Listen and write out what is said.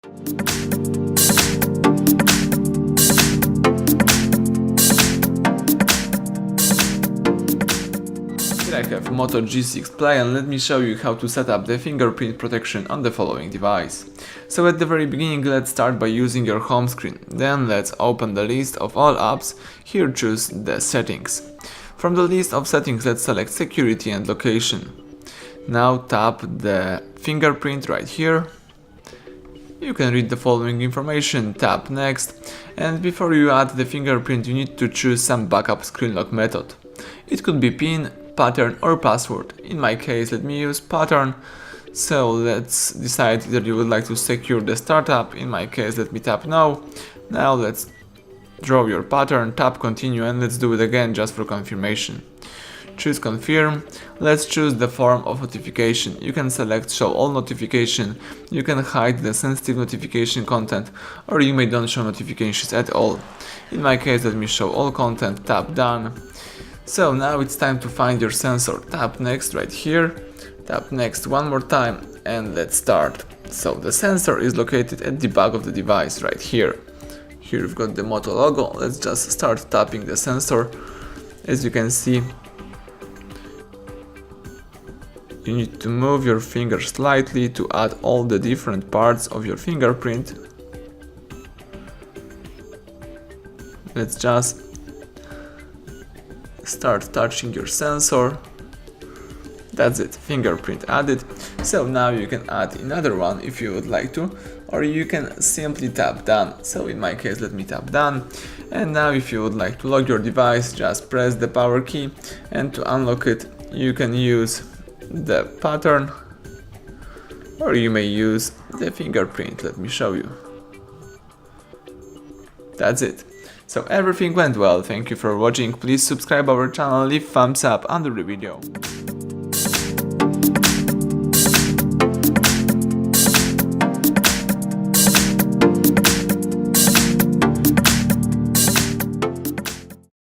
Here I have Moto G6 Play, and let me show you how to set up the fingerprint protection on the following device. So at the very beginning, let's start by using your home screen. Then let's open the list of all apps. Here choose the settings. From the list of settings, let's select security and location. Now tap the fingerprint right here. You can read the following information, tap next, and before you add the fingerprint you need to choose some backup screen lock method. It could be PIN, pattern or password. In my case, let me use pattern. So let's decide that you would like to secure the startup. In my case, let me tap no. Now let's draw your pattern, tap continue, and let's do it again just for confirmation. Choose confirm. Let's choose the form of notification. You can select show all notification, you can hide the sensitive notification content, or you may don't show notifications at all. In my case, let me show all content, tap done. So now it's time to find your sensor. Tap next right here, tap next one more time, and let's start. So the sensor is located at the back of the device right here. Here we've got the Moto logo. Let's just start tapping the sensor. As you can see, you need to move your finger slightly to add all the different parts of your fingerprint. Let's just start touching your sensor. That's it, fingerprint added. So now you can add another one if you would like to, or you can simply tap done. So in my case, let me tap done. And now if you would like to lock your device, just press the power key, and to unlock it you can use the pattern, or you may use the fingerprint. Let me show you. That's it. So everything went well. Thank you for watching. Please subscribe our channel, leave thumbs up under the video.